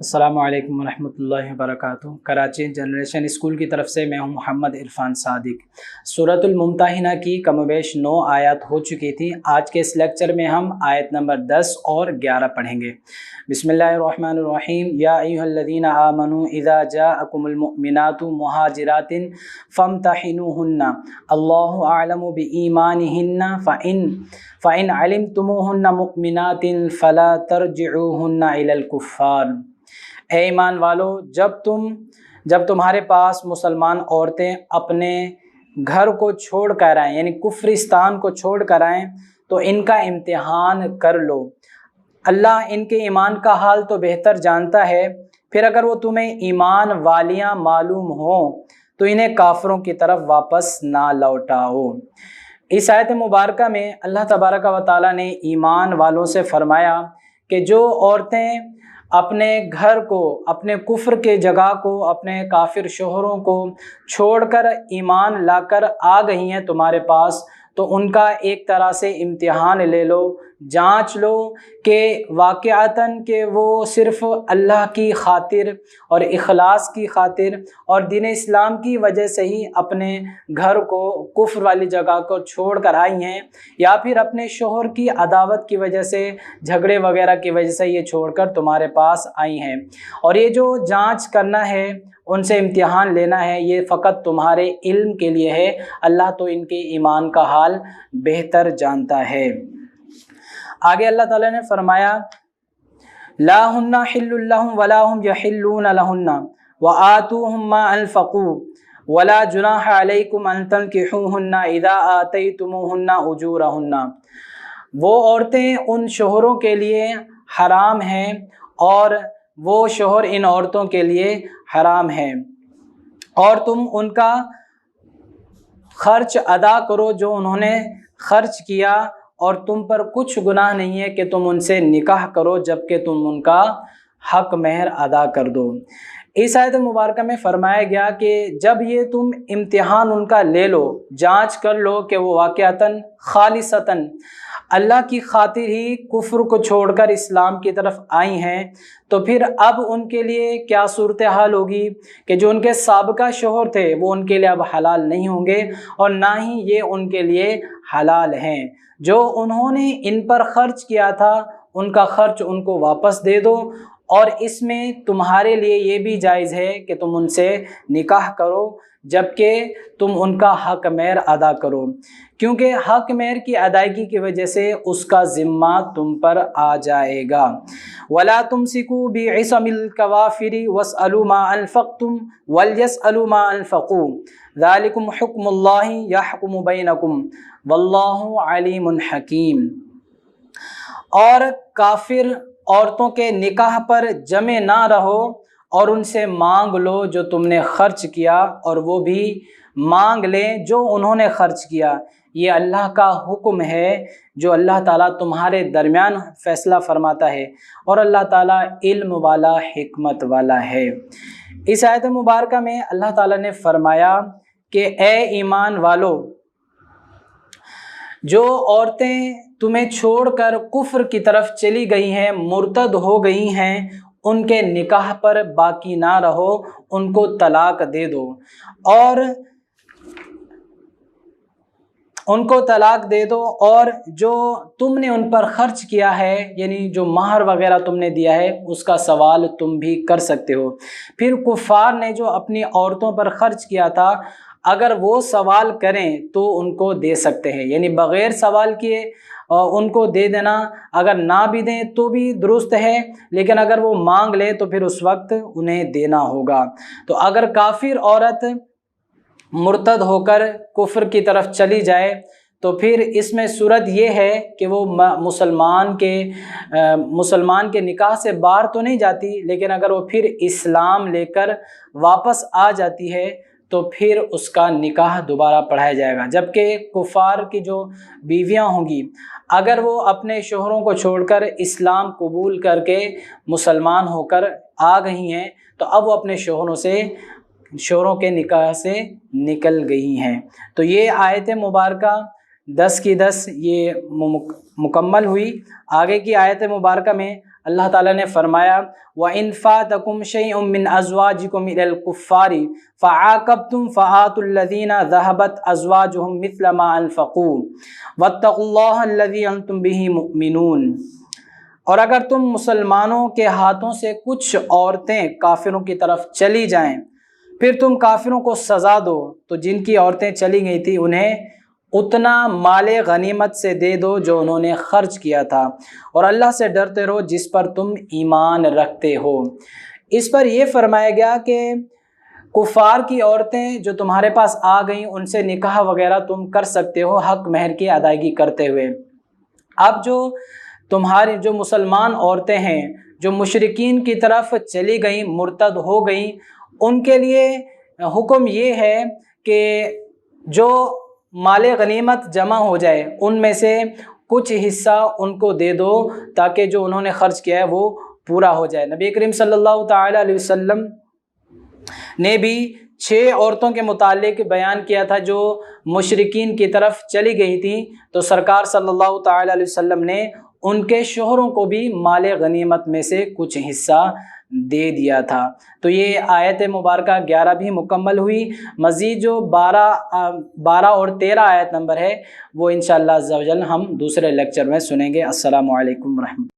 السلام علیکم ورحمۃ اللہ وبرکاتہ۔ کراچی جنریشن اسکول کی طرف سے میں ہوں محمد عرفان صادق۔ سورۃ الممتحنہ کی کم و بیش 9 آیات ہو چکی تھیں۔ آج کے اس لیکچر میں ہم آیت نمبر 10 اور 11 پڑھیں گے۔ بسم اللہ الرحمن الرحیم۔ یا ایھا الذین آمنوا اذا جاءکم المؤمنات مہاجرات فامتحنوہن اللہ اعلم بایمانہن فإن علمتموہن مؤمنات فلا ترجعوہن الی الکفار۔ اے ایمان والو، جب تمہارے پاس مسلمان عورتیں اپنے گھر کو چھوڑ کر آئیں، یعنی کفرستان کو چھوڑ کر آئیں، تو ان کا امتحان کر لو۔ اللہ ان کے ایمان کا حال تو بہتر جانتا ہے، پھر اگر وہ تمہیں ایمان والیاں معلوم ہوں تو انہیں کافروں کی طرف واپس نہ لوٹاؤ۔ اس آیت مبارکہ میں اللہ تبارک و تعالیٰ نے ایمان والوں سے فرمایا کہ جو عورتیں اپنے گھر کو، اپنے کفر کے جگہ کو، اپنے کافر شوہروں کو چھوڑ کر ایمان لا کر آ گئی ہیں تمہارے پاس، تو ان کا ایک طرح سے امتحان لے لو، جانچ لو کہ واقعتاً کہ وہ صرف اللہ کی خاطر اور اخلاص کی خاطر اور دین اسلام کی وجہ سے ہی اپنے گھر کو، کفر والی جگہ کو چھوڑ کر آئی ہیں، یا پھر اپنے شوہر کی عداوت کی وجہ سے، جھگڑے وغیرہ کی وجہ سے یہ چھوڑ کر تمہارے پاس آئی ہیں۔ اور یہ جو جانچ کرنا ہے، ان سے امتحان لینا ہے، یہ فقط تمہارے علم کے لیے ہے۔ اللہ تو ان کے ایمان کا حال بہتر جانتا ہے۔ آگے اللہ تعالیٰ نے فرمایا لا ہن حل لہم ولا ہم یحلون لہن وآتوہم ما انفقوا ولا جناح علیکم ان تنکحوہن اذا آتیتموہن اجورہن۔ وہ عورتیں ان شوہروں کے لیے حرام ہیں اور وہ شوہر ان عورتوں کے لیے حرام ہیں، اور تم ان کا خرچ ادا کرو جو انہوں نے خرچ کیا، اور تم پر کچھ گناہ نہیں ہے کہ تم ان سے نکاح کرو جبکہ تم ان کا حق مہر ادا کر دو۔ اس آیت مبارکہ میں فرمایا گیا کہ جب یہ تم امتحان ان کا لے لو، جانچ کر لو کہ وہ واقعتاً خالصتاً اللہ کی خاطر ہی کفر کو چھوڑ کر اسلام کی طرف آئی ہیں، تو پھر اب ان کے لیے کیا صورتحال ہوگی کہ جو ان کے سابقہ شوہر تھے وہ ان کے لیے اب حلال نہیں ہوں گے، اور نہ ہی یہ ان کے لیے حلال ہیں۔ جو انہوں نے ان پر خرچ کیا تھا ان کا خرچ ان کو واپس دے دو، اور اس میں تمہارے لیے یہ بھی جائز ہے کہ تم ان سے نکاح کرو جبکہ تم ان کا حق مہر ادا کرو، کیونکہ حق مہر کی ادائیگی کی وجہ سے اس کا ذمہ تم پر آ جائے گا۔ وَلَا تُمْسِكُوا بِعِصَمِ الْكَوَافِرِ وَاسْأَلُوا مَا أَنفَقْتُمْ وَلْيَسْأَلُوا مَا أَنفَقُوا ذَلِكُمْ حُكْمُ اللَّهِ يَحْكُمُ بَيْنَكُمْ وَاللَّهُ عَلِيمٌ حَكِيمٌ۔ اور کافر عورتوں کے نکاح پر جمع نہ رہو، اور ان سے مانگ لو جو تم نے خرچ کیا، اور وہ بھی مانگ لیں جو انہوں نے خرچ کیا۔ یہ اللہ کا حکم ہے جو اللہ تعالیٰ تمہارے درمیان فیصلہ فرماتا ہے، اور اللہ تعالیٰ علم والا، حکمت والا ہے۔ اس آیت مبارکہ میں اللہ تعالیٰ نے فرمایا کہ اے ایمان والو، جو عورتیں تمہیں چھوڑ کر کفر کی طرف چلی گئی ہیں، مرتد ہو گئی ہیں، ان کے نکاح پر باقی نہ رہو، ان کو طلاق دے دو، اور ان کو طلاق دے دو، اور جو تم نے ان پر خرچ کیا ہے، یعنی جو مہر وغیرہ تم نے دیا ہے، اس کا سوال تم بھی کر سکتے ہو۔ پھر کفار نے جو اپنی عورتوں پر خرچ کیا تھا، اگر وہ سوال کریں تو ان کو دے سکتے ہیں، یعنی بغیر سوال کیے ان کو دے دینا، اگر نہ بھی دیں تو بھی درست ہے، لیکن اگر وہ مانگ لے تو پھر اس وقت انہیں دینا ہوگا۔ تو اگر کافر عورت مرتد ہو کر کفر کی طرف چلی جائے تو پھر اس میں صورت یہ ہے کہ وہ مسلمان کے نکاح سے باہر تو نہیں جاتی، لیکن اگر وہ پھر اسلام لے کر واپس آ جاتی ہے تو پھر اس کا نکاح دوبارہ پڑھایا جائے گا۔ جبکہ کفار کی جو بیویاں ہوں گی، اگر وہ اپنے شوہروں کو چھوڑ کر اسلام قبول کر کے مسلمان ہو کر آ گئی ہیں، تو اب وہ اپنے شوہروں کے نکاح سے نکل گئی ہیں۔ تو یہ آیت مبارکہ 10 کی 10 یہ مکمل ہوئی۔ آگے کی آیت مبارکہ میں اللہ تعالیٰ نے فرمایا وَإِنْ فَاتَكُمْ شَيْءٌ مِّنْ أَزْوَاجِكُمْ إِلَى الْكُفَّارِ فَعَاقَبْتُمْ فَآتُوا الَّذِينَ ذَهَبَتْ أَزْوَاجُهُمْ مِثْلَ مَا أَنفَقُوا وَاتَّقُوا اللَّهَ الَّذِي أَنْتُمْ بِهِ مُؤْمِنُونَ۔ اور اگر تم مسلمانوں کے ہاتھوں سے کچھ عورتیں کافروں کی طرف چلی جائیں پھر تم کافروں کو سزا دو تو جن کی عورتیں چلی گئی تھی انہیں اتنا مال غنیمت سے دے دو جو انہوں نے خرچ کیا تھا، اور اللہ سے ڈرتے رہو جس پر تم ایمان رکھتے ہو۔ اس پر یہ فرمایا گیا کہ کفار کی عورتیں جو تمہارے پاس آ گئیں ان سے نکاح وغیرہ تم کر سکتے ہو حق مہر کی ادائیگی کرتے ہوئے۔ اب جو تمہاری جو مسلمان عورتیں ہیں جو مشرکین کی طرف چلی گئیں، مرتد ہو گئیں، ان کے لیے حکم یہ ہے کہ جو مال غنیمت جمع ہو جائے ان میں سے کچھ حصہ ان کو دے دو تاکہ جو انہوں نے خرچ کیا ہے وہ پورا ہو جائے۔ نبی کریم صلی اللہ تعالیٰ علیہ وسلم نے بھی 6 عورتوں کے متعلق بیان کیا تھا جو مشرکین کی طرف چلی گئی تھیں، تو سرکار صلی اللہ تعالیٰ علیہ وسلم نے ان کے شوہروں کو بھی مال غنیمت میں سے کچھ حصہ دے دیا تھا۔ تو یہ آیت مبارکہ 11 بھی مکمل ہوئی۔ مزید جو 12 اور 13 آیت نمبر ہے وہ انشاءاللہ عز و جل ہم دوسرے لیکچر میں سنیں گے۔ السلام علیکم ورحمۃ اللہ۔